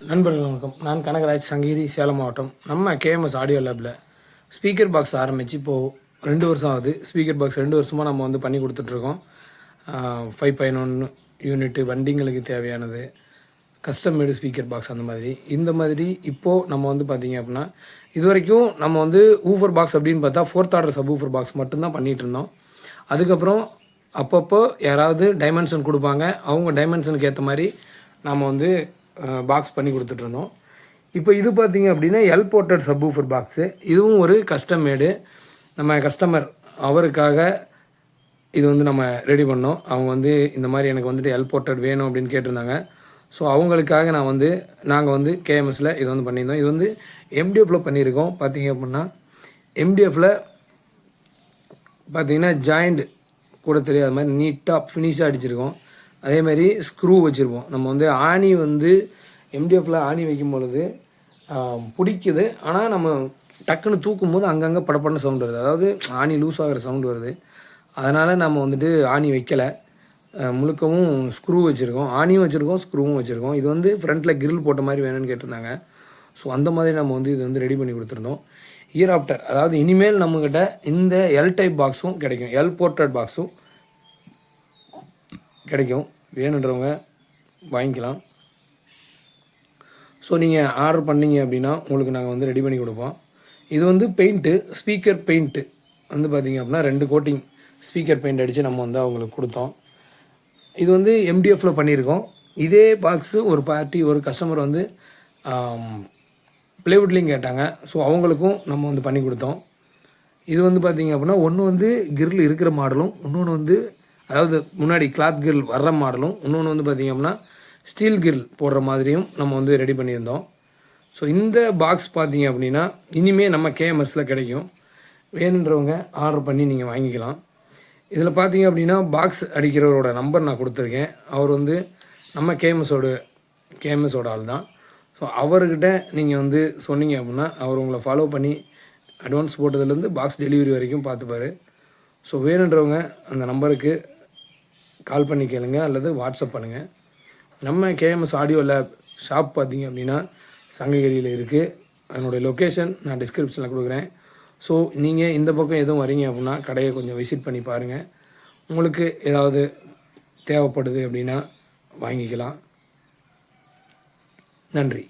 நண்பர்கள் வணக்கம். நான் கனகராஜ், சங்கீதி, சேலம் மாவட்டம். நம்ம கேஎம்எஸ் ஆடியோ லேபில் ஸ்பீக்கர் பாக்ஸ் ஆரம்பித்து இப்போது 2 வருஷம் ஆகுது. ஸ்பீக்கர் பாக்ஸ் 2 வருஷமாக நம்ம வந்து பண்ணி கொடுத்துட்ருக்கோம். 5.1 யூனிட்டு வண்டிங்களுக்கு தேவையானது, கஸ்டம் மேடு ஸ்பீக்கர் பாக்ஸ் அந்த மாதிரி. இந்த மாதிரி இப்போது நம்ம வந்து பார்த்திங்க அப்படின்னா, இது வரைக்கும் நம்ம வந்து ஊஃபர் பாக்ஸ் அப்படின்னு பார்த்தா 4th order sub woofer box மட்டும்தான் பண்ணிகிட்டு இருந்தோம். அதுக்கப்புறம் அப்பப்போ யாராவது டைமென்ஷன் கொடுப்பாங்க, அவங்க டைமென்ஷனுக்கு ஏற்ற மாதிரி நம்ம வந்து பாக்ஸ் பண்ணி கொடுத்துட்ருந்தோம். இப்போ இது பார்த்திங்க அப்படின்னா போர்ட்டட் சப்வூஃபர் பாக்ஸு. இதுவும் ஒரு கஸ்டம் மேடு. நம்ம கஸ்டமர் அவருக்காக இது வந்து நம்ம ரெடி பண்ணோம். அவங்க வந்து இந்த மாதிரி எனக்கு வந்துட்டு போர்ட்டட் வேணும் அப்படின்னு கேட்டிருந்தாங்க. ஸோ அவங்களுக்காக நாங்கள் வந்து கேஎம்எஸில் இது வந்து பண்ணியிருந்தோம். இது வந்து எம்டிஎஃப்பில் பண்ணியிருக்கோம். பார்த்திங்க அப்படின்னா எம்டிஎஃப்பில் பார்த்திங்கன்னா ஜாயிண்ட் கூட தெரியாத மாதிரி நீட்டாக ஃபினிஷாக அடிச்சிருக்கோம். அதேமாதிரி ஸ்க்ரூ வச்சுருப்போம். நம்ம வந்து ஆணி வந்து எம்டிஎஃப்பில் ஆணி வைக்கும் பொழுது பிடிக்குது, ஆனால் நம்ம டக்குன்னு தூக்கும் போது அங்கங்கே படப்படன்னு சவுண்டு வருது. அதாவது ஆணி லூஸ் ஆகிற சவுண்டு வருது. அதனால் நம்ம வந்துட்டு ஆணி வைக்கலை, முழுக்கவும் ஸ்க்ரூ வச்சுருக்கோம். ஆணியும் வச்சுருக்கோம், ஸ்க்ரூவும் வச்சுருக்கோம். இது வந்து ஃப்ரண்ட்டில் கிரில் போட்ட மாதிரி வேணும்னு கேட்டிருந்தாங்க. ஸோ அந்த மாதிரி நம்ம வந்து இது வந்து ரெடி பண்ணி கொடுத்துருந்தோம். இயர் ஆஃப்டர், அதாவது இனிமேல் நம்மக்கிட்ட இந்த டைப் பாக்ஸும் கிடைக்கும், போர்ட்டட் பாக்ஸும் கிடைக்கும். வேணுன்றவங்க வாங்கிக்கலாம். ஸோ நீங்கள் ஆர்டர் பண்ணிங்க அப்படின்னா உங்களுக்கு நாங்கள் வந்து ரெடி பண்ணி கொடுப்போம். இது வந்து பெயிண்ட்டு, ஸ்பீக்கர் பெயிண்ட்டு வந்து பார்த்திங்க அப்படின்னா 2 கோட்டிங் ஸ்பீக்கர் பெயிண்ட் அடித்து நம்ம வந்து அவங்களுக்கு கொடுத்தோம். இது வந்து எம்டிஎஃப்பில் பண்ணியிருக்கோம். இதே பாக்ஸு ஒரு கஸ்டமர் வந்து ப்ளைவுட்லேயும் கேட்டாங்க. ஸோ அவங்களுக்கும் நம்ம வந்து பண்ணி கொடுத்தோம். இது வந்து பார்த்திங்க அப்படின்னா ஒன்று வந்து கிரில் இருக்கிற மாடலும், இன்னொன்று வந்து அதாவது முன்னாடி கிளாத் கிரில் வர்ற மாடலும், இன்னொன்று வந்து பார்த்திங்க அப்படின்னா ஸ்டீல் கிரில் போடுற மாதிரியும் நம்ம வந்து ரெடி பண்ணியிருந்தோம். ஸோ இந்த பாக்ஸ் பார்த்திங்க அப்படின்னா இனிமேல் நம்ம கேஎம்எஸில் கிடைக்கும். வேணுன்றவங்க ஆர்டர் பண்ணி நீங்கள் வாங்கிக்கலாம். இதில் பார்த்திங்க அப்படின்னா பாக்ஸ் அடிக்கிறவரோட நம்பர் நான் கொடுத்துருக்கேன். அவர் வந்து நம்ம கேஎம்எஸோட ஆள் தான். ஸோ அவர்கிட்ட நீங்கள் வந்து சொன்னீங்க அப்படின்னா அவர் உங்களை ஃபாலோ பண்ணி அட்வான்ஸ் போட்டதுலேருந்து பாக்ஸ் டெலிவரி வரைக்கும் பார்த்துப்பார். ஸோ வேணுன்றவங்க அந்த நம்பருக்கு கால் பண்ணி கேளுங்க அல்லது வாட்ஸ்அப் பண்ணுங்கள். நம்ம கேஎம்எஸ் ஆடியோ லேப் ஷாப் பார்த்திங்க அப்படின்னா சங்ககிரியில் இருக்குது. அதனுடைய லொக்கேஷன் நான் டிஸ்கிரிப்ஷனில் கொடுக்குறேன். ஸோ நீங்கள் இந்த பக்கம் எதுவும் வரீங்க அப்படின்னா கடையை கொஞ்சம் விசிட் பண்ணி பாருங்கள். உங்களுக்கு ஏதாவது தேவைப்படுது அப்படின்னா வாங்கிக்கலாம். நன்றி.